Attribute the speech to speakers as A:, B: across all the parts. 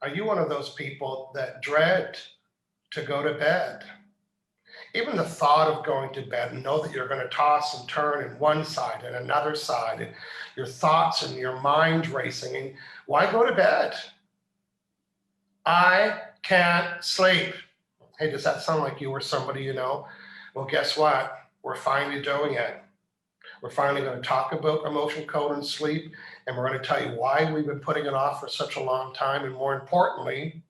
A: Are you one of those people that dread to go to bed? Even the thought of going to bed and know that you're going to toss and turn in one side and another side, and your thoughts and your mind racing. And why go to bed? I can't sleep. Hey, does that sound like you or somebody you know? Well, guess what? We're finally doing it. We're finally going to talk about emotion code and sleep, and we're going to tell you why we've been putting it off for such a long time. And more importantly,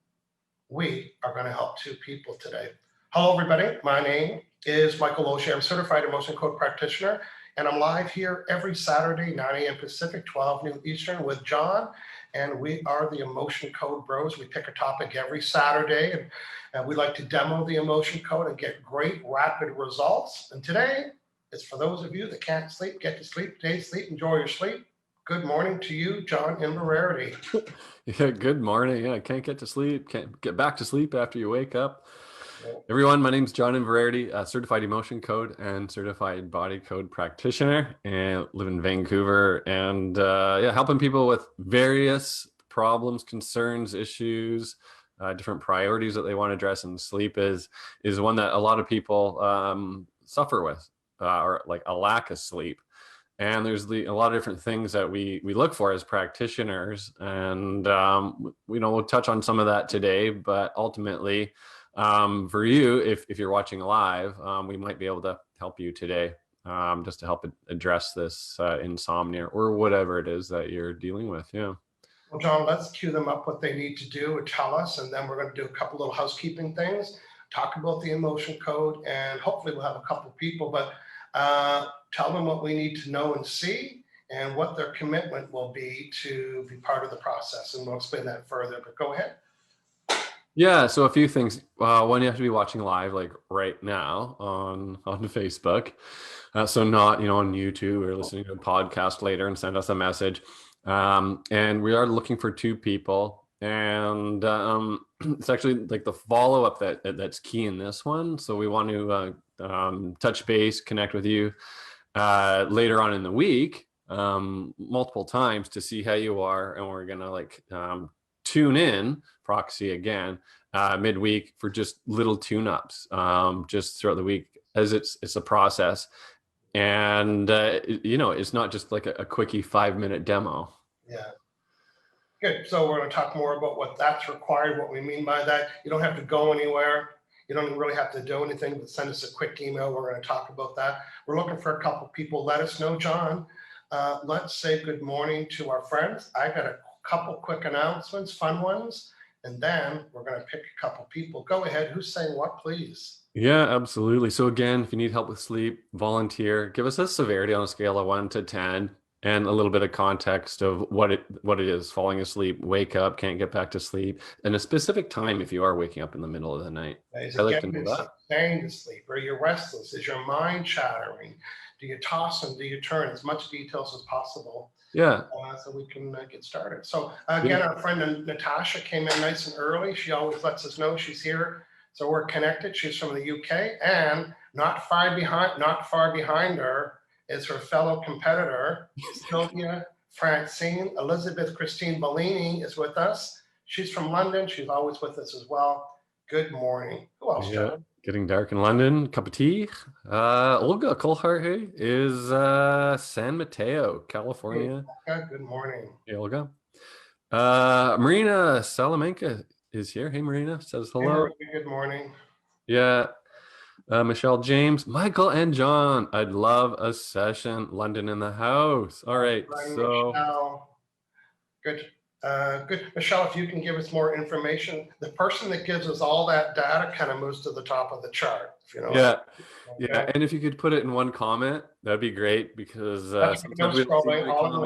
A: we are going to help two people today. Hello, everybody. My name is Michael O'Shea. I'm a certified emotion code practitioner, and I'm live here every Saturday, 9 a.m. Pacific, 12 noon Eastern with John. And we are the Emotion Code Bros. We pick a topic every Saturday, and we like to demo the emotion code and get great, rapid results. And today, it's for those of you that can't sleep, get to sleep. Today's sleep, enjoy your sleep. Good morning to you, John in Rarity.
B: Yeah, good morning. Yeah, can't get to sleep, can't get back to sleep after you wake up.
A: Yep.
B: Everyone, my name's John in Verarity, certified emotion code and certified body code practitioner, and live in Vancouver, and helping people with various problems, concerns, issues, different priorities that they want to address. And sleep is one that a lot of people suffer with, or like a lack of sleep. And there's a lot of different things that we look for as practitioners, and we'll touch on some of that today. But ultimately, for you, if you're watching live, we might be able to help you today, just to help address this insomnia or whatever it is that you're dealing with. Yeah.
A: Well, John, let's cue them up what they need to do and tell us, and then we're going to do a couple little housekeeping things, talk about the emotion code, and hopefully we'll have a couple people, but tell them what we need to know and see and what their commitment will be to be part of the process. And we'll explain that further, but go ahead.
B: Yeah, so a few things. One, you have to be watching live, like right now on Facebook. So not, on YouTube or listening to a podcast later and send us a message. And we are looking for two people. And it's actually like the follow-up that's key in this one. So we want to touch base, connect with you later on in the week, multiple times to see how you are. And we're going to tune in proxy again midweek for just little tune-ups just throughout the week, as it's a process. And it's not just like a quickie 5-minute demo.
A: Yeah. Good. So we're going to talk more about what that's required, what we mean by that. You don't have to go anywhere. You don't really have to do anything, but send us a quick email. We're going to talk about that. We're looking for a couple people. Let us know, John. Let's say good morning to our friends. I got a couple quick announcements, fun ones, and then we're going to pick a couple people. Go ahead. Who's saying what, please?
B: Yeah, absolutely. So again, if you need help with sleep, volunteer. Give us a severity on a scale of 1 to 10 and a little bit of context of what it is: falling asleep, wake up, can't get back to sleep, and a specific time if you are waking up in the middle of the night.
A: Is it getting staying to sleep? Are you restless? Is your mind chattering? Do you toss and do you turn? As much details as possible.
B: Yeah.
A: So we can get started. So again, Our friend Natasha came in nice and early. She always lets us know she's here. So we're connected. She's from the UK, and not far behind her is her fellow competitor, Sylvia Francine. Elizabeth Christine Bellini is with us. She's from London. She's always with us as well. Good morning. Who else, John?
B: Getting dark in London. Cup of tea. Olga Kolhar is San Mateo, California.
A: Hey, Olga, good morning.
B: Hey, Olga. Marina Salamanca is here. Hey, Marina, says hello.
A: Hey, good morning.
B: Yeah. Michelle James, Michael and John, I'd love a session. London in the house. All right. So
A: Michelle. Good. Good. Michelle, if you can give us more information. The person that gives us all that data kind of moves to the top of the chart.
B: Yeah. Okay. Yeah. And if you could put it in one comment, that'd be great, because sometimes we we don't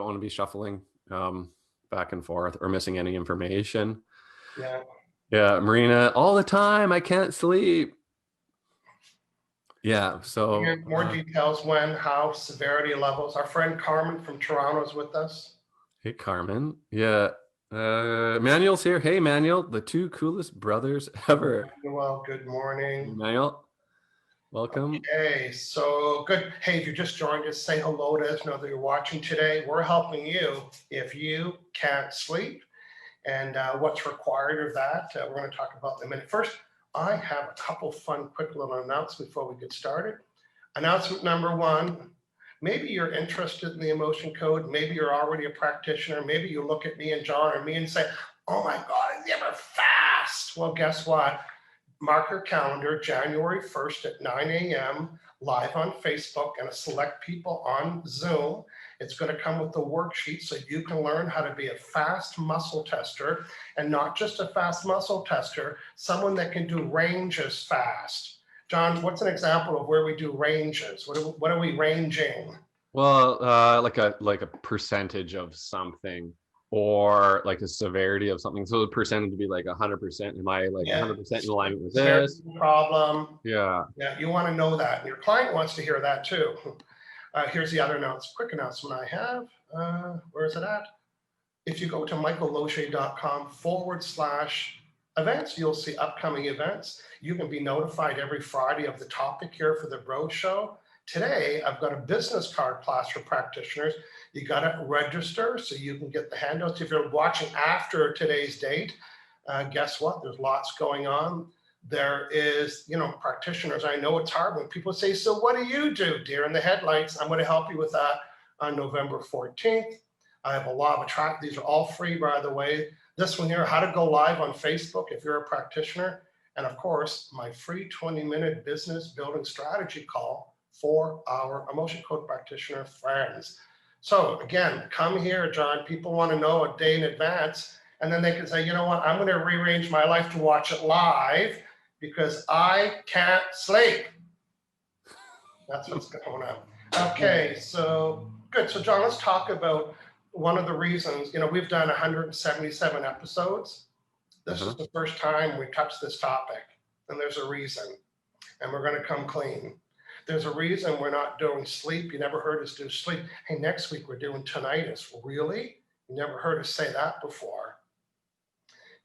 B: want to be shuffling back and forth or missing any information.
A: Yeah.
B: Yeah. Marina, all the time. I can't sleep. Yeah. So
A: more details: when, how, severity levels. Our friend Carmen from Toronto is with us.
B: Hey, Carmen. Yeah. Manuel's here. Hey, Manuel, the two coolest brothers ever.
A: Well, good morning.
B: Hey, Manuel. Welcome.
A: Okay, so good. Hey, if you just joined us, say hello to us. Know that you're watching today. We're helping you if you can't sleep, and what's required of that. We're going to talk about in a minute. First, I have a couple fun, quick little announcements before we get started. Announcement number one, maybe you're interested in the emotion code. Maybe you're already a practitioner. Maybe you look at me and John or me and say, oh my God, is he ever fast? Well, guess what? Mark your calendar, January 1st at 9 a.m., live on Facebook and a select people on Zoom. It's going to come with the worksheet so you can learn how to be a fast muscle tester, and not just a fast muscle tester, someone that can do ranges fast. John, what's an example of where we do ranges? What are we ranging?
B: Well, like a percentage of something, or like a severity of something. So the percentage would be like 100%. Am I like 100% in alignment with this
A: problem?
B: Yeah.
A: Yeah, you want to know that. And your client wants to hear that too. Here's the other quick announcement I have. Where is it at? If you go to michaelloche.com/events, you'll see upcoming events. You can be notified every Friday of the topic here for the Bro Show. Today, I've got a business card class for practitioners. You got to register so you can get the handouts. If you're watching after today's date, guess what? There's lots going on. There is, practitioners. I know it's hard when people say, so what do you do, deer in the headlights? I'm going to help you with that on November 14th. I have a law of attraction. These are all free, by the way. This one here, how to go live on Facebook if you're a practitioner. And of course, my free 20-minute business building strategy call for our emotion code practitioner friends. So again, come here, John. People want to know a day in advance. And then they can say, you know what, I'm going to rearrange my life to watch it live because I can't sleep. That's what's going on. Okay, so good. So John, let's talk about one of the reasons, we've done 177 episodes. This is the first time we touched this topic, and there's a reason, and we're going to come clean. There's a reason we're not doing sleep. You never heard us do sleep. Hey, next week we're doing tinnitus. Really? You never heard us say that before.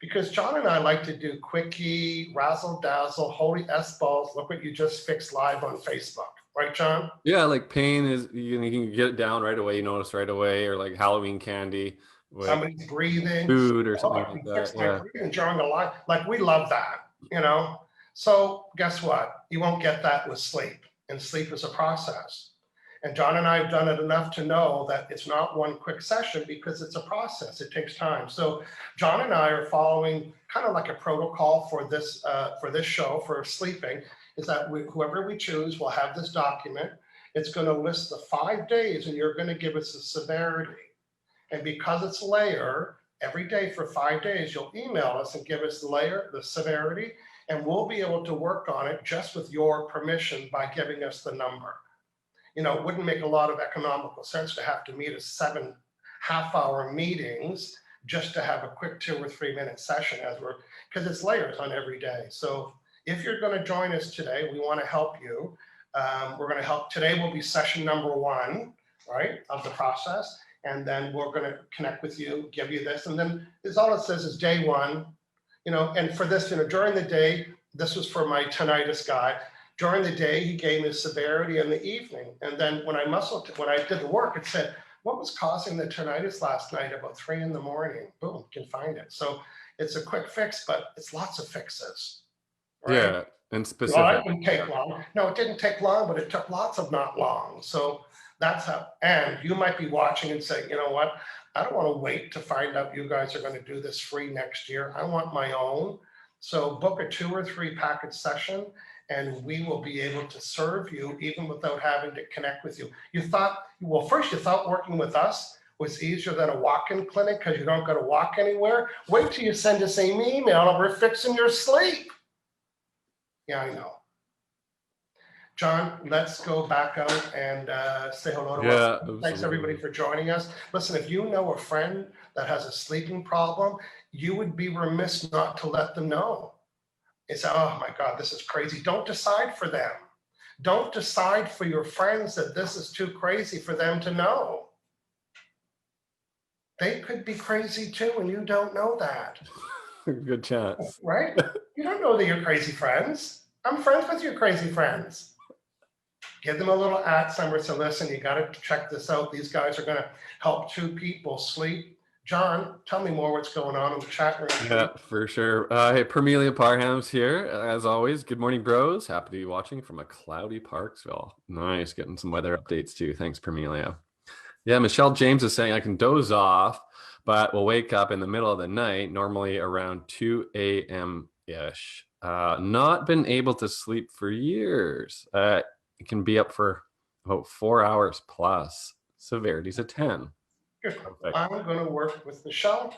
A: Because John and I like to do quickie, razzle dazzle, holy S-balls. Look what you just fixed live on Facebook. Right, John?
B: Yeah, like pain is, you can get it down right away, you notice right away, or like Halloween candy.
A: Somebody's breathing.
B: Food or something like that.
A: Yeah. Breathing during a live. Like, we love that, So guess what? You won't get that with sleep. And sleep is a process. And John and I have done it enough to know that it's not one quick session because it's a process. It takes time. So John and I are following kind of like a protocol for this show for sleeping. Is that whoever we choose will have this document. It's going to list the 5 days, and you're going to give us the severity. And because it's layer, every day for 5 days, you'll email us and give us the layer, the severity, and we'll be able to work on it just with your permission by giving us the number. It wouldn't make a lot of economical sense to have to meet a 7 half-hour meetings just to have a quick 2 or 3 minute session because it's layers on every day. So if you're going to join us today, we want to help you. We're going to help. Today will be session number 1, right, of the process. And then we're going to connect with you, give you this. And then all it says is day 1, and for this, during the day, this was for my tinnitus guy. During the day, he gave me severity in the evening. And then when I did the work, it said, what was causing the tinnitus last night about 3 in the morning? Boom, can find it. So it's a quick fix, but it's lots of fixes. Right?
B: Yeah, and specific.
A: Well, that didn't take long. No, it didn't take long, but it took lots of not long. So that's how, and you might be watching and saying, you know what? I don't want to wait to find out you guys are going to do this free next year. I want my own. So book a 2 or 3 package session, and we will be able to serve you even without having to connect with you. First you thought working with us was easier than a walk-in clinic because you don't got to walk anywhere. Wait till you send us an email and we're fixing your sleep. Yeah, I know. John, let's go back out and say hello to us. Thanks everybody for joining us. Listen, if you know a friend that has a sleeping problem, you would be remiss not to let them know. It's, oh my God, this is crazy. Don't decide for them. Don't decide for your friends that this is too crazy for them to know. They could be crazy too, and you don't know that.
B: Good chance.
A: Right? You don't know that you're crazy friends. I'm friends with your crazy friends. Give them a little @ somewhere. So listen, you got to check this out. These guys are going to help 2 people sleep. John, tell me more what's going on in the chat room.
B: Yeah, for sure. Hey, Permelia Parham's here, as always. Good morning, bros. Happy to be watching from a cloudy Parksville. Nice, getting some weather updates too. Thanks, Permelia. Yeah, Michelle James is saying I can doze off, but will wake up in the middle of the night, normally around 2 a.m. ish. Not been able to sleep for years. It can be up for about 4 hours plus. Severity's a 10.
A: Good.
B: Perfect.
A: I'm going to work with Michelle.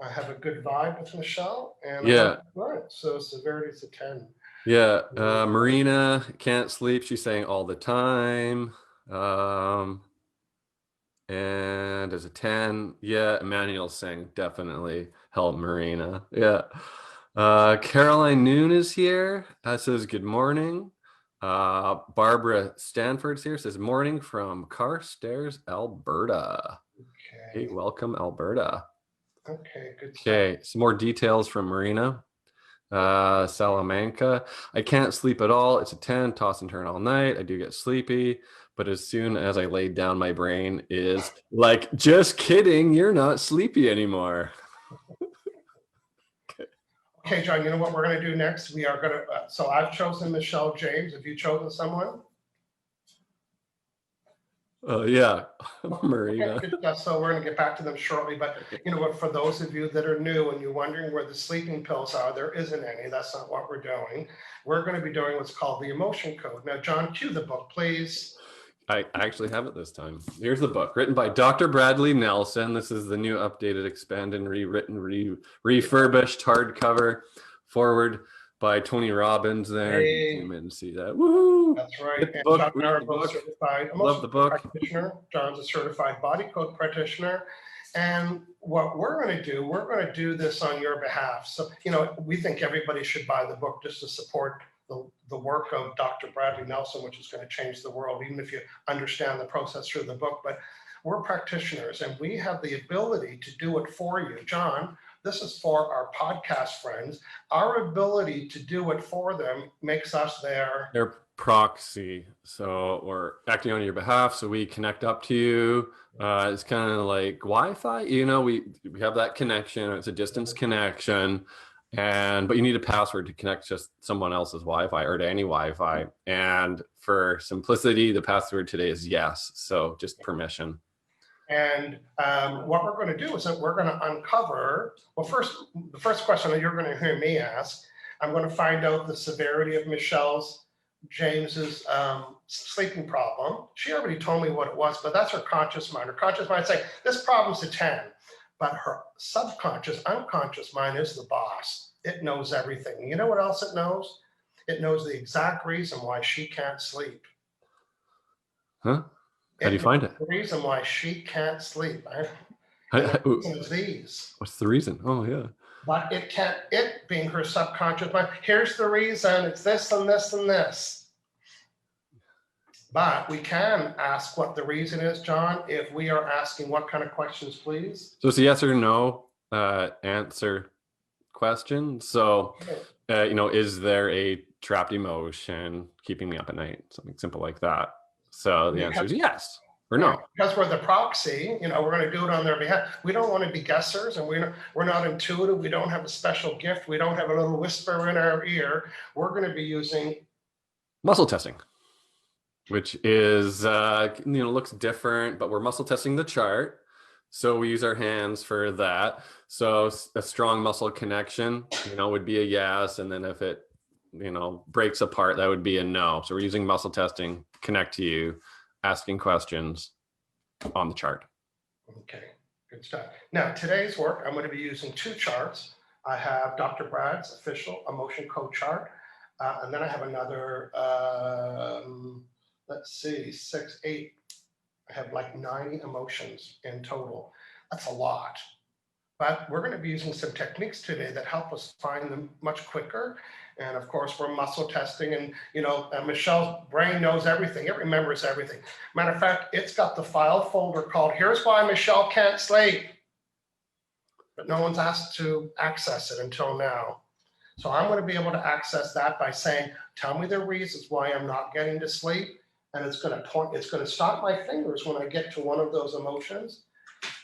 A: I have a good vibe with Michelle, and
B: Yeah.
A: right. So severity's a 10.
B: Yeah, Marina can't sleep. She's saying all the time. And as a 10, yeah, Emmanuel's saying definitely help Marina. Yeah. Caroline Noon is here. Says good morning. Barbara Stanford's here. Says morning from Carstairs, Alberta.
A: Okay.
B: Hey, welcome, Alberta.
A: Okay, good stuff.
B: Okay, some more details from Marina. Salamanca. I can't sleep at all. It's a 10, toss and turn all night. I do get sleepy, but as soon as I lay down, my brain is like, just kidding, you're not sleepy anymore.
A: Okay, John, you know what we're going to do next? We are going to, so I've chosen Michelle James. Have you chosen someone?
B: Yeah, Marina.
A: Okay, good stuff. So we're going to get back to them shortly. But you know what, for those of you that are new and you're wondering where the sleeping pills are, there isn't any. That's not what we're doing. We're going to be doing what's called the emotion code. Now, John, cue the book, please.
B: I actually have it this time. Here's the book, written by Dr. Bradley Nelson. This is the new updated, expanded, rewritten, refurbished hardcover, forward by Tony Robbins there.
A: Hey.
B: Zoom in and see that. Woohoo!
A: That's right.
B: Get the
A: And
B: book,
A: John and I
B: read
A: are
B: the
A: both
B: book.
A: certified
B: Love the book.
A: practitioner. John's a certified body code practitioner. And what we're going to do this on your behalf. So, you know, we think everybody should buy the book just to support the work of Dr. Bradley Nelson, which is going to change the world, even if you understand the process through the book. But we're practitioners and we have the ability to do it for you. John, this is for our podcast friends. Our ability to do it for them makes us their
B: proxy. So we're acting on your behalf. So we connect up to you. It's kind of like Wi-Fi. You know, we have that connection. It's a distance connection. But you need a password to connect just someone else's Wi-Fi or to any Wi-Fi. And for simplicity, the password today is yes. So just permission.
A: And what we're going to do is that we're going to uncover, well, the first question that you're going to hear me ask, I'm going to find out the severity of James's sleeping problem. She already told me what it was, but that's her conscious mind. Her conscious mind saying, this problem's a 10. But her subconscious, unconscious mind is the boss. It knows everything. You know what else it knows? It knows the exact reason why she can't sleep.
B: Huh? How do you find it?
A: The reason why she can't sleep. Is these.
B: What's the reason? Oh, yeah.
A: But it being her subconscious mind, here's the reason, it's this and this and this. But we can ask what the reason is, John, if we are asking what kind of questions, please?
B: So it's a yes or no answer question. So, you know, is there a trapped emotion keeping me up at night? Something simple like that. So the answer is yes or no.
A: Because we're the proxy, you know, we're going to do it on their behalf. We don't want to be guessers, and we're not intuitive. We don't have a special gift. We don't have a little whisper in our ear. We're going to be using
B: muscle testing, which is, you know, looks different, but we're muscle testing the chart. So we use our hands for that. So a strong muscle connection, you know, would be a yes. And then if it, you know, breaks apart, that would be a no. So we're using muscle testing, connect to you, asking questions on the chart.
A: Okay, good stuff. Now, today's work, I'm going to be using two charts. I have Dr. Brad's official emotion code chart. And then I have another, let's see, 6, 8. I have like 9 emotions in total. That's a lot. But we're going to be using some techniques today that help us find them much quicker. And of course, we're muscle testing. And, you know, Michelle's brain knows everything. It remembers everything. Matter of fact, it's got the file folder called Here's Why Michelle Can't Sleep. But no one's asked to access it until now. So I'm going to be able to access that by saying, tell me the reasons why I'm not getting to sleep. And it's going to stop my fingers when I get to one of those emotions.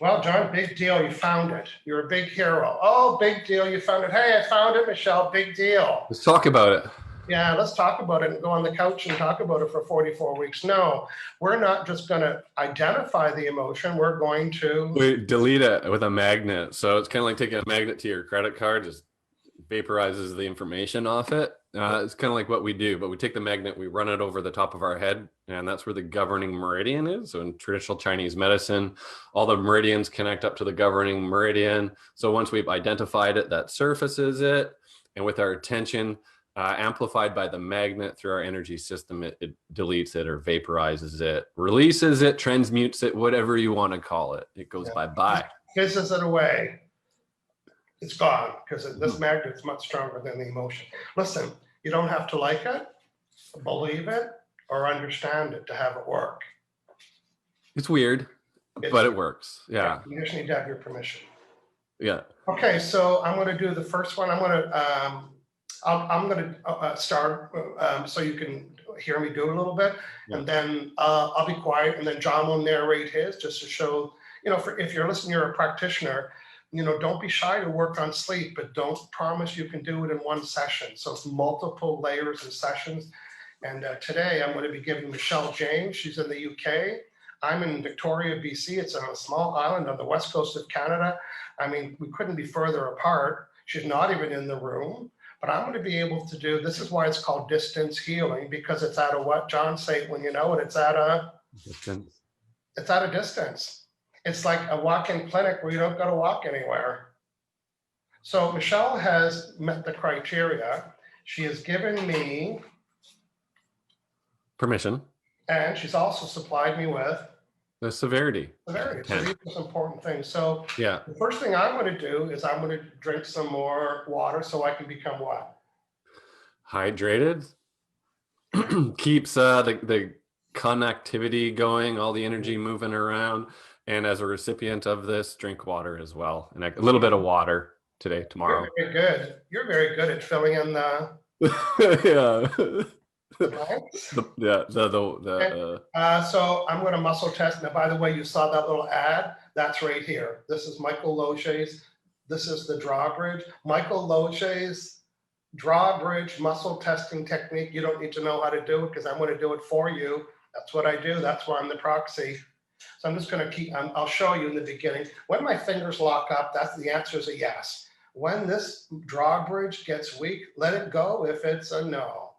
A: Well, John, big deal. You found it. You're a big hero. Oh, big deal. You found it. Hey, I found it, Michelle. Big deal.
B: Let's talk about it.
A: Yeah, let's talk about it and go on the couch and talk about it for 44 weeks. No, we're not just going to identify the emotion. We're going to
B: We delete it with a magnet. So it's kind of like taking a magnet to your credit card, just vaporizes the information off it. It's kind of like what we do, but we take the magnet, we run it over the top of our head, and that's where the governing meridian is. So in traditional Chinese medicine, all the meridians connect up to the governing meridian. So once we've identified it, that surfaces it, and with our attention amplified by the magnet through our energy system, it deletes it or vaporizes it, releases it, transmutes it, whatever you want to call it. It goes bye-bye.
A: Fizzes it away. It's gone because this magnet's much stronger than the emotion. Listen, you don't have to like it, believe it, or understand it to have it work.
B: It's weird, but it works. Yeah.
A: You just need to have your permission.
B: Yeah.
A: Okay, so I'm going to do the first one. I'm going to start so you can hear me do it a little bit, and then I'll be quiet, and then John will narrate his just to show, if you're listening, you're a practitioner. Don't be shy to work on sleep, but don't promise you can do it in one session. So it's multiple layers and sessions. And today I'm going to be giving Michelle James. She's in the UK. I'm in Victoria, BC. It's on a small island on the west coast of Canada. I mean, we couldn't be further apart. She's not even in the room, but I'm going to be able to do, this is why it's called distance healing, because it's at a what? John, say it when you know it. It's at a distance. It's at a distance. It's like a walk-in clinic where you don't got to walk anywhere. So Michelle has met the criteria. She has given me
B: permission.
A: And she's also supplied me with
B: the severity.
A: So these are some important things. So the first thing I'm going to do is I'm going to drink some more water so I can become what?
B: Hydrated. Keeps the connectivity going, all the energy moving around. And as a recipient of this, drink water as well. And a little bit of water today, tomorrow.
A: You're very good. You're very good at filling in the... So I'm going to muscle test. Now, by the way, you saw that little ad. That's right here. This is Michael Loche's. This is the Drawbridge. Michael Loche's Drawbridge muscle testing technique. You don't need to know how to do it because I'm going to do it for you. That's what I do. That's why I'm the proxy. So I'm just going to keep, I'll show you in the beginning. When my fingers lock up, that's the answer is a yes. When this drawbridge gets weak, let it go if it's a no.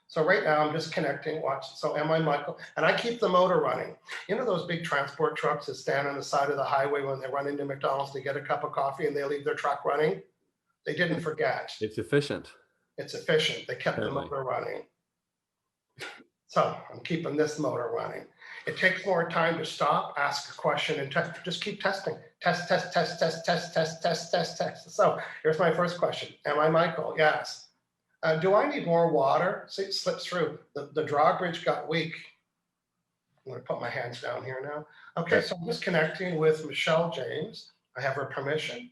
A: So right now I'm just connecting, watch. So am I Michael? And I keep the motor running. You know those big transport trucks that stand on the side of the highway when they run into McDonald's to get a cup of coffee and they leave their truck running? They didn't forget.
B: It's efficient.
A: It's efficient. They kept the motor running. So I'm keeping this motor running. It takes more time to stop, ask a question, and just keep testing. Test. So here's my first question. Am I Michael? Yes. Do I need more water? See, it slips through. The drawbridge got weak. I'm going to put my hands down here now. Okay, so I'm just connecting with Michelle James. I have her permission.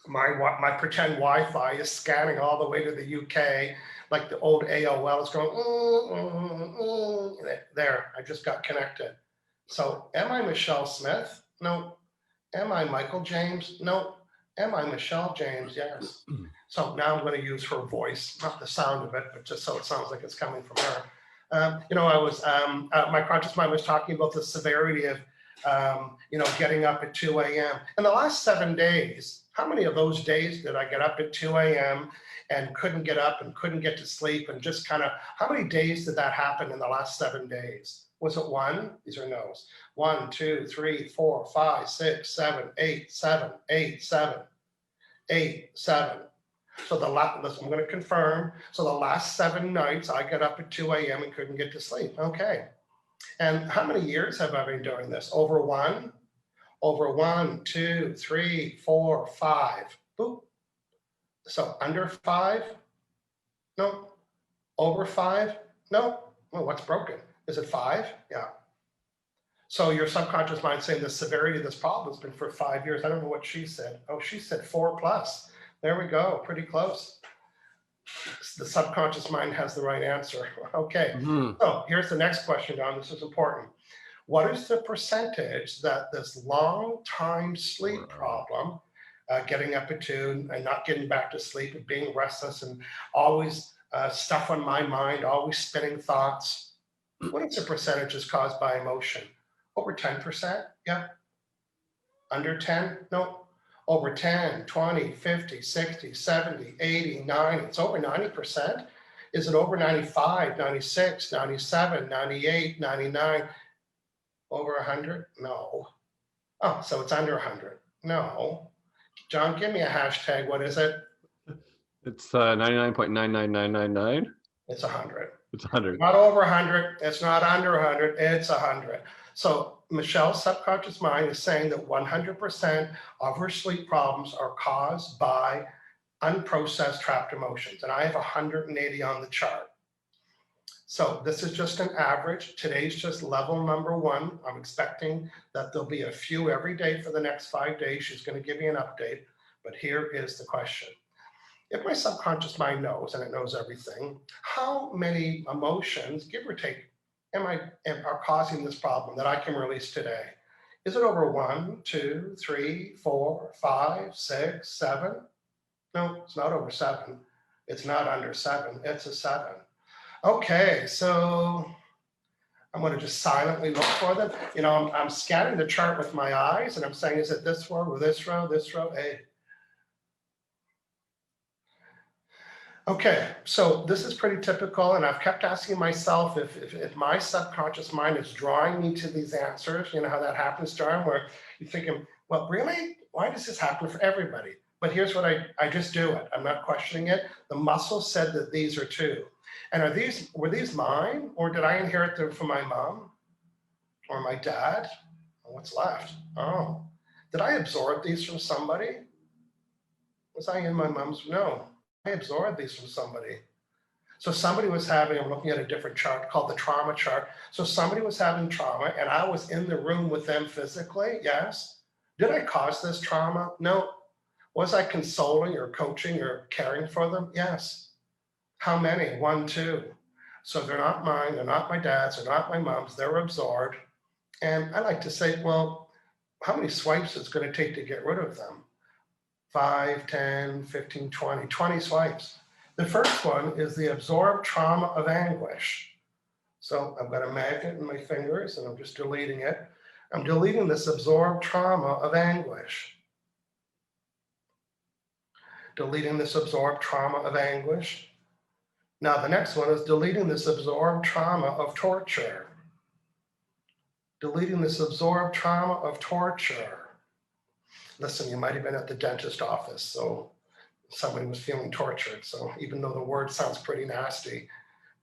A: My pretend Wi-Fi is scanning all the way to the UK, like the old AOL is going, there, I just got connected. So am I Michelle Smith? No. Am I Michael James? No. Am I Michelle James? Yes. So now I'm going to use her voice, not the sound of it, but just so it sounds like it's coming from her. I was, my conscious mind was talking about the severity of, getting up at 2 a.m. In the last 7 days, how many of those days did I get up at 2 a.m. and couldn't get up and couldn't get to sleep and just kind of, how many days did that happen in the last 7 days? Was it one? These are no's. 1, 2, 3, 4, 5, 6, 7, 8, 7, 8, 7, 8, 7. So I'm going to confirm. So the last 7 nights I got up at 2 a.m. and couldn't get to sleep. Okay. And how many years have I been doing this? Over 1? Over 1, 2, 3, 4, 5. Boop. So under 5? No. Over 5? No. Well, what's broken? Is it 5? Yeah. So your subconscious mind saying the severity of this problem has been for 5 years. I don't know what she said. Oh, she said 4+. There we go. Pretty close. The subconscious mind has the right answer. Okay. So here's the next question, Don. This is important. What is the percentage that this long time sleep
B: Right.
A: problem, getting up at 2 and not getting back to sleep and being restless and always stuff on my mind, always spinning thoughts, what is the percentage is caused by emotion? Over 10%? Yeah. Under 10? No. Over 10, 20, 50, 60, 70, 80, 90. It's over 90%. Is it over 95, 96, 97, 98, 99? Over 100? No. Oh, so it's under 100. No. John, give me a hashtag. What is it?
B: It's 99.99999.
A: It's 100.
B: It's 100.
A: Not over 100. It's not under 100. It's 100. So Michelle's subconscious mind is saying that 100% of her sleep problems are caused by unprocessed trapped emotions. And I have 180 on the chart. So this is just an average. Today's just level number 1. I'm expecting that there'll be a few every day for the next 5 days. She's going to give me an update. But here is the question. If my subconscious mind knows, and it knows everything, how many emotions, give or take, are causing this problem that I can release today? Is it over 1, 2, 3, 4, 5, 6, 7? No, it's not over 7. It's not under 7. It's a 7. Okay, so I'm going to just silently look for them. You know, I'm scanning the chart with my eyes, and I'm saying, is it this row or this row, this row? Hey. Okay, so this is pretty typical, and I've kept asking myself if my subconscious mind is drawing me to these answers. You know how that happens, John, where you're thinking, well, really? Why does this happen for everybody? But here's what I just do it. I'm not questioning it. The muscle said that these are too. And were these mine, or did I inherit them from my mom or my dad? What's left? Oh, did I absorb these from somebody? Was I in my mom's? No, I absorbed these from somebody. So somebody was having, I'm looking at a different chart called the trauma chart. So somebody was having trauma and I was in the room with them physically. Yes. Did I cause this trauma? No. Was I consoling or coaching or caring for them? Yes. How many? 1, 2. So they're not mine, they're not my dad's, they're not my mom's, they're absorbed. And I like to say, well, how many swipes is it going to take to get rid of them? 5, 10, 15, 20, 20 swipes. The first one is the absorbed trauma of anguish. So I've got a magnet in my fingers and I'm just deleting it. I'm deleting this absorbed trauma of anguish. Deleting this absorbed trauma of anguish. Now the next one is deleting this absorbed trauma of torture. Deleting this absorbed trauma of torture. Listen, you might have been at the dentist office, so somebody was feeling tortured. So even though the word sounds pretty nasty,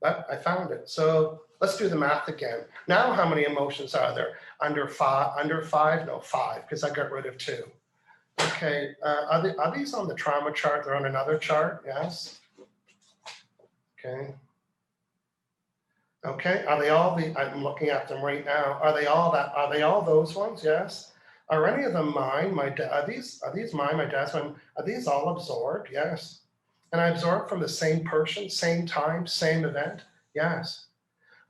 A: but I found it. So let's do the math again. Now how many emotions are there? Under 5? No, 5, because I got rid of 2. Okay, are these on the trauma chart? They're on another chart, yes? Okay. Okay, are they all I'm looking at them right now. Are they all those ones? Yes. Are any of them mine? Are these mine, my dad's mine? Are these all absorbed? Yes. And I absorbed from the same person, same time, same event? Yes.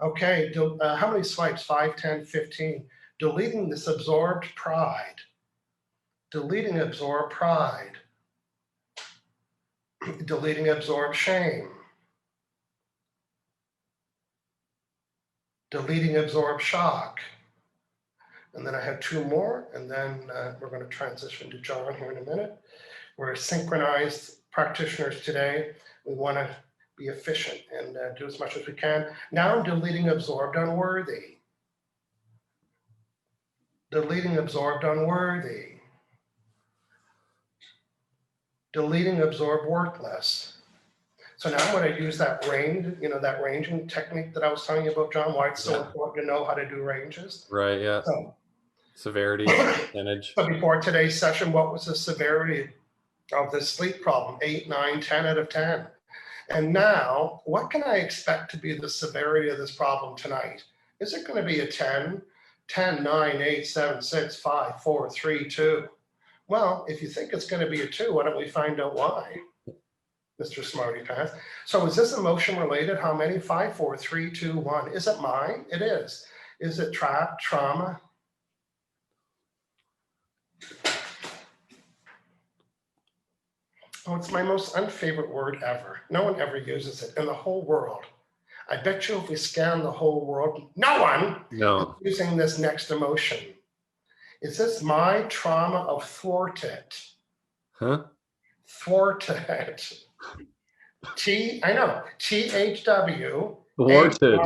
A: Okay, how many swipes? 5, 10, 15. Deleting this absorbed pride. Deleting absorbed pride. Deleting absorbed shame. Deleting absorbed shock. And then I have 2 more, and then we're going to transition to John here in a minute. We're synchronized practitioners today. We want to be efficient and do as much as we can. Now I'm deleting absorbed unworthy. Deleting absorbed unworthy. Deleting absorbed worthless. So now I'm going to use that range, that ranging technique that I was telling you about, John, why it's so important to know how to do ranges.
B: Right, yeah.
A: So,
B: severity, percentage.
A: So before today's session, what was the severity of this sleep problem? 8, 9, 10 out of 10. And now, what can I expect to be the severity of this problem tonight? Is it going to be a 10, 10, 9, 8, 7, 6, 5, 4, 3, 2? Well, if you think it's going to be a 2, why don't we find out why, Mr. Smarty Pants? So is this emotion related? How many? 5, 4, 3, 2, 1. Is it mine? It is. Is it trauma? Oh, it's my most unfavorite word ever. No one ever uses it in the whole world. I bet you if we scan the whole world, no one is
B: No.
A: using this next emotion. Is this my trauma of thwarted?
B: Huh?
A: Thwarted. I know, THW.
B: Thwarted.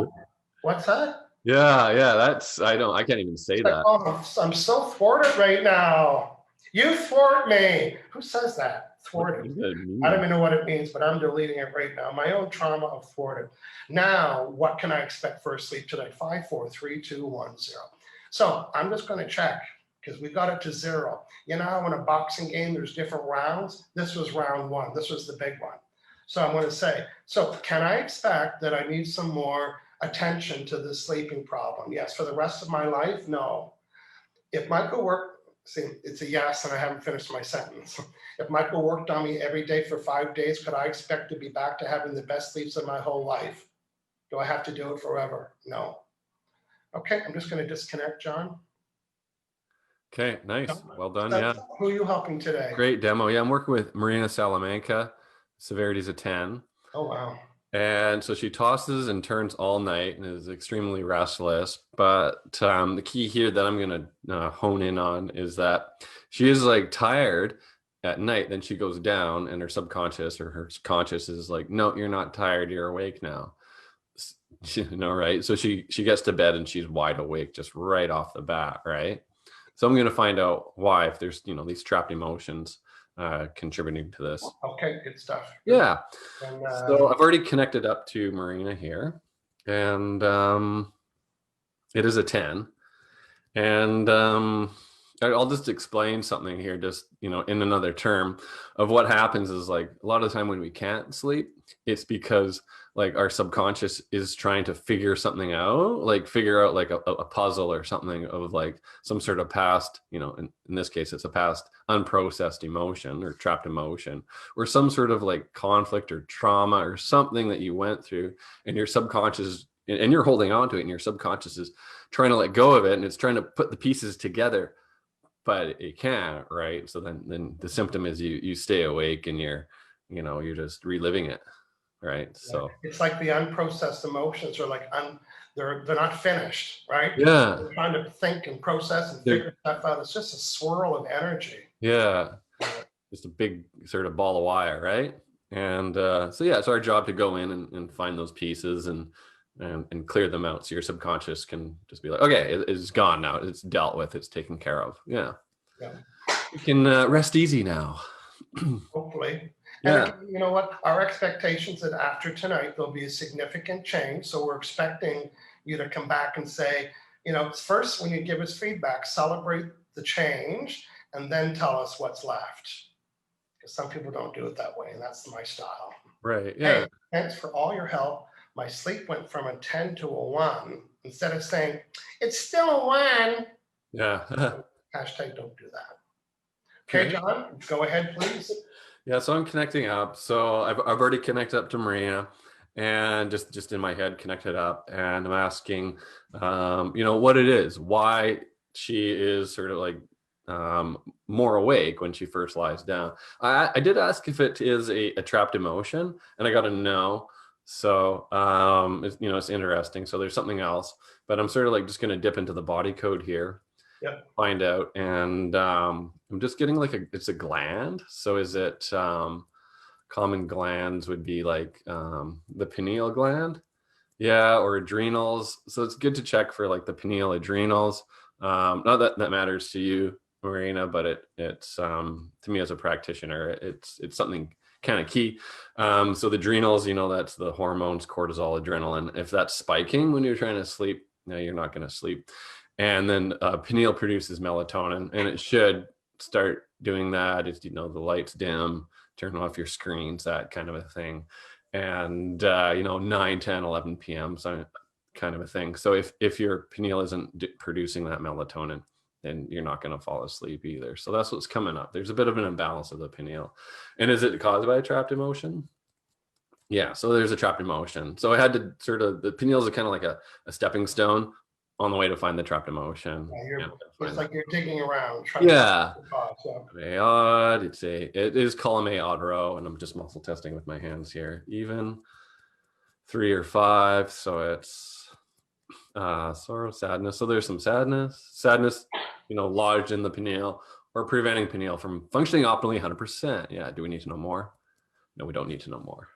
A: What's that?
B: Yeah, I can't even say that.
A: Oh, I'm so thwarted right now. You thwart me. Who says that? Thwarted.
B: What does that mean?
A: I don't even know what it means, but I'm deleting it right now. My own trauma of thwarted. Now, what can I expect for a sleep tonight? 5, 4, 3, 2, 1, 0. So I'm just going to check because we got it to 0. You know how in a boxing game there's different rounds? This was round 1. This was the big one. So I'm going to say, so can I expect that I need some more attention to the sleeping problem? Yes. For the rest of my life? No. If Michael worked, see, it's a yes, and I haven't finished my sentence. If Michael worked on me every day for 5 days, could I expect to be back to having the best sleeps of my whole life? Do I have to do it forever? No. Okay, I'm just going to disconnect, John.
B: Okay, nice. Well done.
A: So,
B: Yeah.
A: who are you helping today?
B: Great demo. Yeah, I'm working with Marina Salamanca. Severity's a 10.
A: Oh, wow.
B: And so she tosses and turns all night and is extremely restless. But the key here that I'm going to hone in on is that she is like tired at night. Then she goes down and her subconscious or her conscious is like, no, you're not tired. You're awake now. Right? So she gets to bed and she's wide awake just right off the bat. Right. So I'm going to find out why, if there's, these trapped emotions contributing to this.
A: Okay, good stuff.
B: Yeah.
A: And,
B: so I've already connected up to Marina here, and it is a 10. And I'll just explain something here, just, in another term of what happens is, like, a lot of the time when we can't sleep, it's because like our subconscious is trying to figure something out, like figure out like a puzzle or something of like some sort of past, in this case, it's a past unprocessed emotion or trapped emotion or some sort of like conflict or trauma or something that you went through, and your subconscious, and you're holding on to it, and your subconscious is trying to let go of it, and it's trying to put the pieces together, but it can't, right? So then the symptom is you stay awake and you're just reliving it. Right. So
A: it's like the unprocessed emotions are like they're not finished, right?
B: yeah,
A: They're trying to think and process and figure stuff out. It's just a swirl of energy.
B: Yeah. Just a big sort of ball of wire, right? And so it's our job to go in and find those pieces and clear them out, so your subconscious can just be like, okay, it's gone now, it's dealt with, it's taken care of. Yeah. You can rest easy now.
A: Hopefully.
B: Yeah.
A: And you know what? Our expectations that after tonight, there'll be a significant change. So we're expecting you to come back and say, first when you give us feedback, celebrate the change and then tell us what's left. Because some people don't do it that way, and that's my style.
B: Right. Yeah.
A: Hey, thanks for all your help. My sleep went from a 10 to a 1. Instead of saying, it's still a 1.
B: Yeah.
A: Hashtag don't do that. Okay, John, go ahead, please.
B: Yeah, so I'm connecting up. So I've already connected up to Marina, and just in my head connected up, and I'm asking, what it is, why she is sort of like more awake when she first lies down. I did ask if it is a trapped emotion, and I got a no. So it's interesting. So there's something else, but I'm sort of like just going to dip into the body code here.
A: Yep.
B: Find out, and I'm just getting like it's a gland. So is it common glands would be like the pineal gland, or adrenals. So it's good to check for like the pineal adrenals. Not that matters to you, Marina, but it's to me as a practitioner, it's something kind of key. So the adrenals, that's the hormones, cortisol, adrenaline. If that's spiking when you're trying to sleep, you're not going to sleep. And then pineal produces melatonin, and it should start doing that. It's, the lights dim, turn off your screens, that kind of a thing. And, 9, 10, 11 p.m., so kind of a thing. So if your pineal isn't producing that melatonin, then you're not going to fall asleep either. So that's what's coming up. There's a bit of an imbalance of the pineal. And is it caused by a trapped emotion? Yeah, so there's a trapped emotion. So I had to the pineal is kind of like a stepping stone on the way to find the trapped emotion.
A: It's like you're digging around, trying
B: Yeah.
A: to cause.
B: Odd. It is column A odd row, and I'm just muscle testing with my hands here. Even 3 or 5, so it's sorrow, sadness. So there's some sadness, lodged in the pineal or preventing pineal from functioning optimally 100%. Yeah. Do we need to know more? No, we don't need to know more.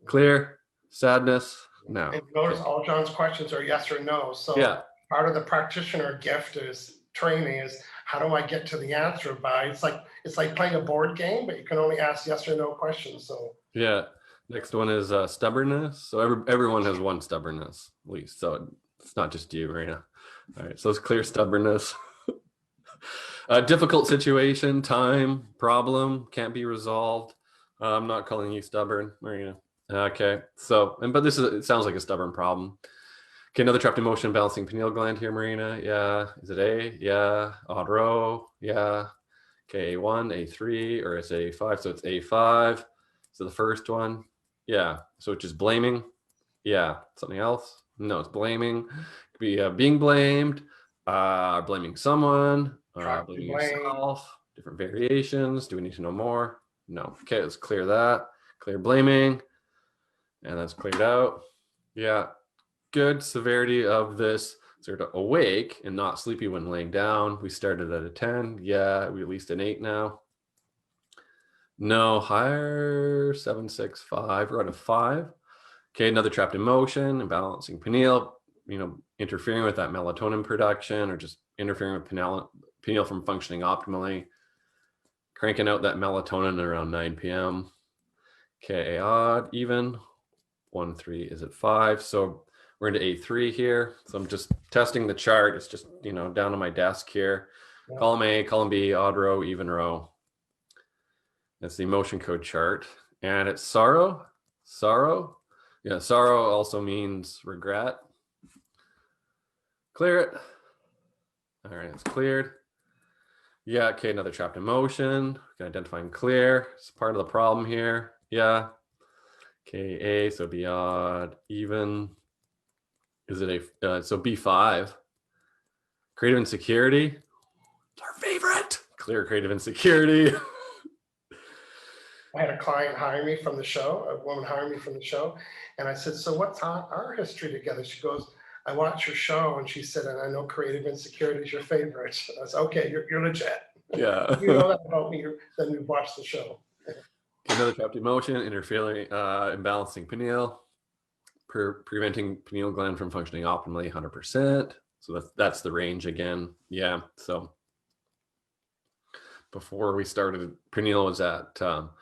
B: Clear. Sadness. No.
A: And notice all John's questions are yes or no. So
B: Yeah.
A: part of the practitioner gift is training is how do I get to the answer by, it's like playing a board game, but you can only ask yes or no questions. So
B: yeah. Next one is stubbornness. So everyone has one stubbornness, at least. So it's not just you, Marina. All right. So it's clear stubbornness. Difficult situation, time, problem, can't be resolved. I'm not calling you stubborn, Marina. Okay. So, but it sounds like a stubborn problem. Okay, another trapped emotion, balancing pineal gland here, Marina. Yeah. Is it A? Yeah. Odd row. Yeah. Okay, A1, A3, or is it A5? So it's A5. So the first one. Yeah. So it's just blaming. Yeah. Something else? No, it's blaming. It could be being blamed, blaming someone, blaming yourself, different variations. Do we need to know more? No. Okay, let's clear that. Clear blaming. And that's cleared out. Yeah. Good severity of this sort of awake and not sleepy when laying down. We started at a 10. Yeah, we at least an 8 now. No, higher, 7, 6, 5. We're at a 5. Okay, another trapped emotion, imbalancing pineal, interfering with that melatonin production or just interfering with pineal from functioning optimally. Cranking out that melatonin around 9 p.m. Okay, odd, even. 1, 3 is at 5. So we're into A3 here. So I'm just testing the chart. It's just, down on my desk here. Yeah. Column A, column B, odd row, even row. That's the emotion code chart. And it's sorrow. Yeah, sorrow also means regret. Clear it. All right, it's cleared. Yeah, okay, another trapped emotion. Identify and clear. It's part of the problem here. Yeah. Okay, A, so be odd, even. Is it so B5? Creative insecurity. It's our favorite. Clear creative insecurity.
A: I had a client hire me from the show, a woman hire me from the show. And I said, so what's our history together? She goes, I watch your show. And she said, and I know creative insecurity is your favorite. I said, okay, you're legit.
B: Yeah.
A: You know that about me, then you watch the show.
B: Another trapped emotion, interfering, imbalancing pineal, preventing pineal gland from functioning optimally 100%. So that's the range again. Yeah. So before we started, pineal was at 3%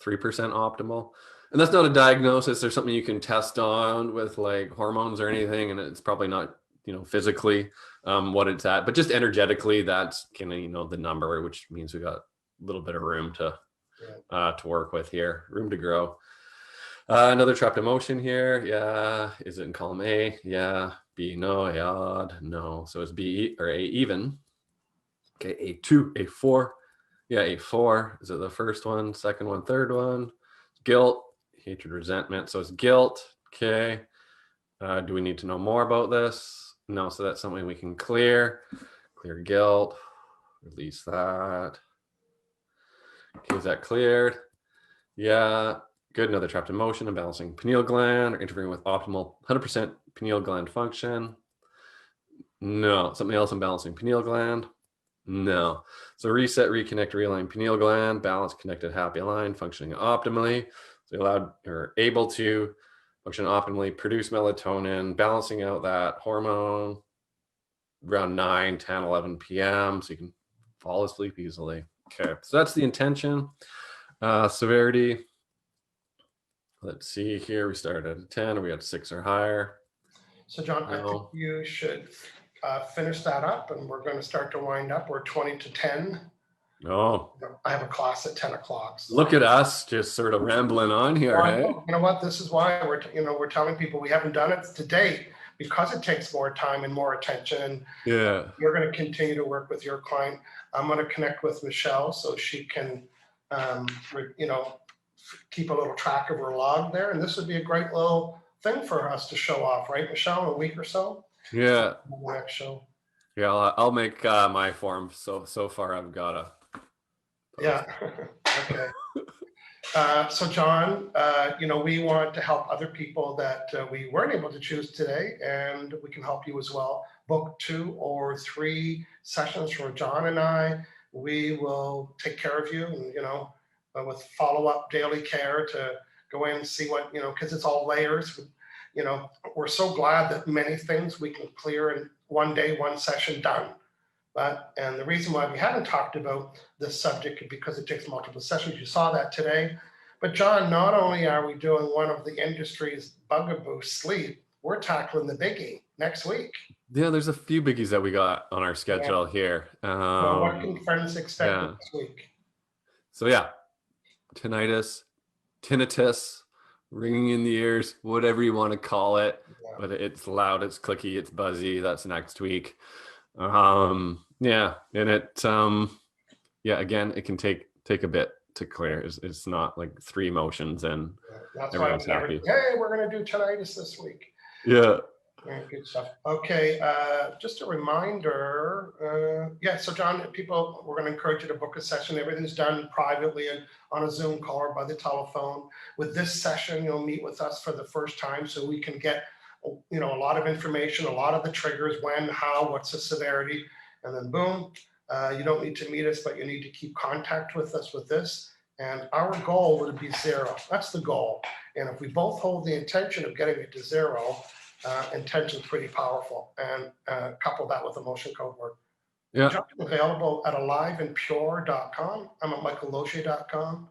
B: optimal. And that's not a diagnosis. There's something you can test on with like hormones or anything. And it's probably not, physically what it's at, but just energetically, that's kind of, the number, which means we got a little bit of room to work with here, room to grow. Another trapped emotion here. Yeah. Is it in column A? Yeah. B, no. A, odd, no. So it's B or A even. Okay. A2, A4. Yeah. A4. Is it the first one, second one, third one? Guilt, hatred, resentment. So it's guilt. Okay. Do we need to know more about this? No. So that's something we can clear. Clear guilt. Release that. Okay. Is that cleared? Yeah. Good. Another trapped emotion, imbalancing pineal gland or interfering with optimal 100% pineal gland function. No. Something else, imbalancing pineal gland. No. So reset, reconnect, realign pineal gland, balance, connected, happy, aligned, functioning optimally. So you're able to function optimally, produce melatonin, balancing out that hormone around 9, 10, 11 p.m. so you can fall asleep easily. Okay. So that's the intention. Severity. Let's see here. We started at 10. We had 6 or higher.
A: So John, I think you should finish that up, and we're going to start to wind up. We're 20 to 10.
B: Oh.
A: I have a class at 10 o'clock. So.
B: Look at us just sort of rambling on here.
A: Well, hey? You know what? This is why we're telling people we haven't done it to date because it takes more time and more attention.
B: Yeah.
A: You're going to continue to work with your client. I'm going to connect with Michelle so she can, keep a little track of her log there. And this would be a great little thing for us to show off, right, Michelle, in a week or so?
B: Yeah.
A: on the next show.
B: Yeah, I'll make my form. So far I've got a post.
A: Yeah. Okay. So John, we want to help other people that we weren't able to choose today, and we can help you as well. Book 2 or 3 sessions for John and I. We will take care of you, and with follow-up daily care to go in and see what because it's all layers. We're so glad that many things we can clear in one day, one session done. And the reason why we haven't talked about this subject is because it takes multiple sessions. You saw that today. But John, not only are we doing one of the industry's bugaboo, sleep, we're tackling the biggie next week.
B: Yeah, there's a few biggies that we got on our
A: Yeah.
B: schedule here.
A: So what can friends expect
B: Yeah.
A: next week?
B: So yeah, tinnitus, ringing in the ears, whatever you want to call it.
A: Yeah.
B: But it's loud, it's clicky, it's buzzy. That's next week. Yeah, and again, it can take a bit to clear. It's not like 3 motions and
A: That's why
B: everyone's happy.
A: Hey, we're going to do tinnitus this week.
B: Yeah.
A: Good stuff. Okay, just a reminder. So John, people, we're going to encourage you to book a session. Everything's done privately and on a Zoom call or by the telephone. With this session, you'll meet with us for the first time, so we can get a lot of information, a lot of the triggers, when, how, what's the severity, and then boom, you don't need to meet us, but you need to keep contact with us with this. And our goal would be 0. That's the goal. And if we both hold the intention of getting it to 0, intention's pretty powerful, and couple that with emotion code work.
B: Yeah.
A: Available at aliveandpure.com. I'm at michaellogier.com.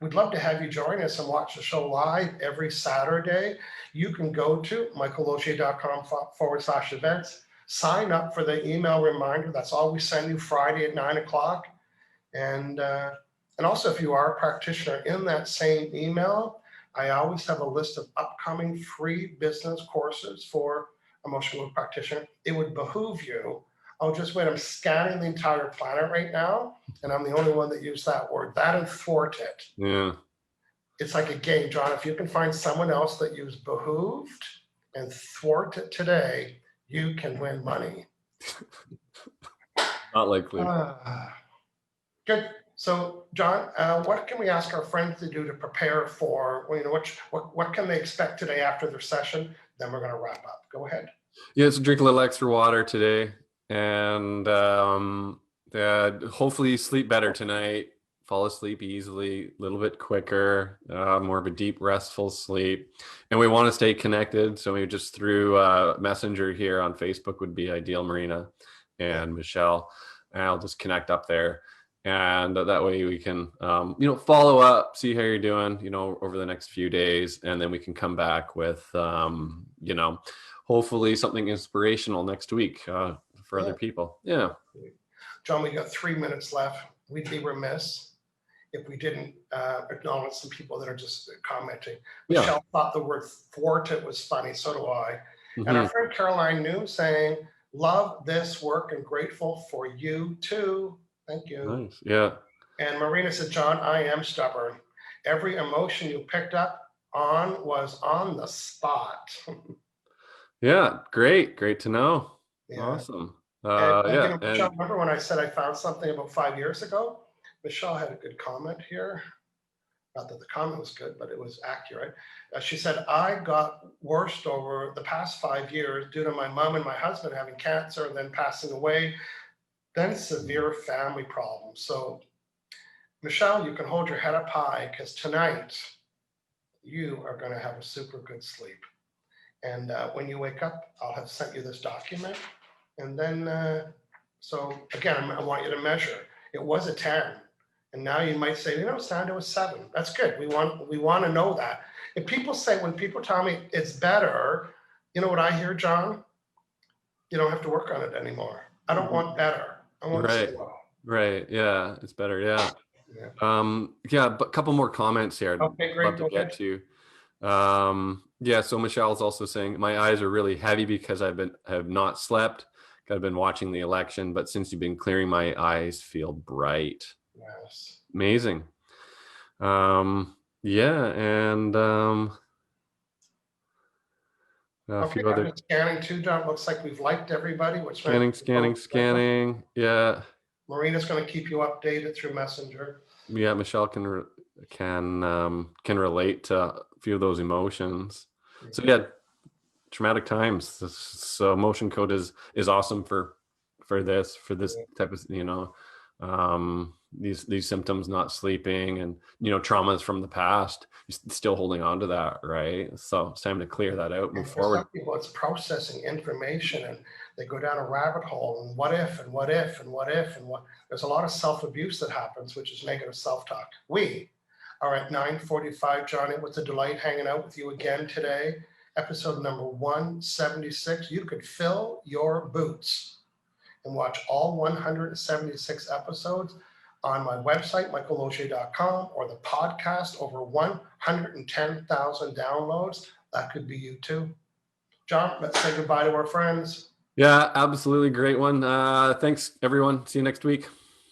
A: We'd love to have you join us and watch the show live every Saturday. You can go to michaellogier.com/events. Sign up for the email reminder. That's all we send you Friday at 9 o'clock. And also, if you are a practitioner, in that same email, I always have a list of upcoming free business courses for emotional practitioner. It would behoove you. Oh, just wait, I'm scanning the entire planet right now, and I'm the only one that used that word. That and thwart it.
B: Yeah.
A: It's like a game, John. If you can find someone else that used behooved and thwart it today, you can win money.
B: Not likely.
A: Good. So, John, what can we ask our friends to do to prepare for, what can they expect today after their session? Then we're going to wrap up. Go ahead.
B: Yeah, so drink a little extra water today, and hopefully sleep better tonight. Fall asleep easily, a little bit quicker, more of a deep, restful sleep. And we want to stay connected, so maybe just through Messenger here on Facebook would be ideal. Marina and Michelle, and I'll just connect up there. And that way we can, follow up, see how you're doing, over the next few days. And then we can come back with, hopefully something inspirational next week for other people. Yeah.
A: John, we got 3 minutes left. We'd be remiss if we didn't acknowledge some people that are just commenting.
B: Yeah.
A: Michelle thought the word thwarted was funny. So do I. Mm-hmm. And our friend Caroline New saying, love this work and grateful for you too. Thank you.
B: Nice. Yeah.
A: And Marina said, John, I am stubborn. Every emotion you picked up on was on the spot.
B: Yeah. Great to know.
A: Yeah.
B: Awesome.
A: Michelle, remember when I said I found something about 5 years ago? Michelle had a good comment here. Not that the comment was good, but it was accurate. She said, I got worse over the past 5 years due to my mom and my husband having cancer and then passing away. Then severe family problems. So, Michelle, you can hold your head up high, because tonight you are going to have a super good sleep. And when you wake up, I'll have sent you this document. And then, so again, I want you to measure. It was a 10. And now you might say, it's down to a 7. That's good. We want to know that. If people say, when people tell me it's better, you know what I hear, John? You don't have to work on it anymore. I don't want better. I want to say, well.
B: Right. Yeah. It's better. Yeah. But a couple more comments here.
A: Okay, great.
B: Love to get to. So Michelle's also saying, my eyes are really heavy because I have not slept. I've been watching the election, but since you've been clearing, my eyes feel bright.
A: Yes.
B: Amazing. And A
A: Okay,
B: few
A: I'm
B: other
A: just scanning too, John. Looks like we've liked everybody, which
B: scanning. Yeah.
A: Marina's going to keep you updated through Messenger.
B: Yeah, Michelle can relate to a few of those emotions. So yeah, traumatic times. So emotion code is awesome for this type of these symptoms, not sleeping, and traumas from the past. You're still holding on to that, right? So it's time to clear that out, move
A: And for
B: forward.
A: some people, it's processing information, and they go down a rabbit hole, and what if, and what if, and what if, and what. There's a lot of self-abuse that happens, which is negative self-talk. We are at 9:45, John. It was a delight hanging out with you again today. Episode number 176. You could fill your boots and watch all 176 episodes on my website, michaelmoshe.com, or the podcast, over 110,000 downloads. That could be you too. John, let's say goodbye to our friends.
B: Yeah, absolutely great one. Thanks everyone. See you next week.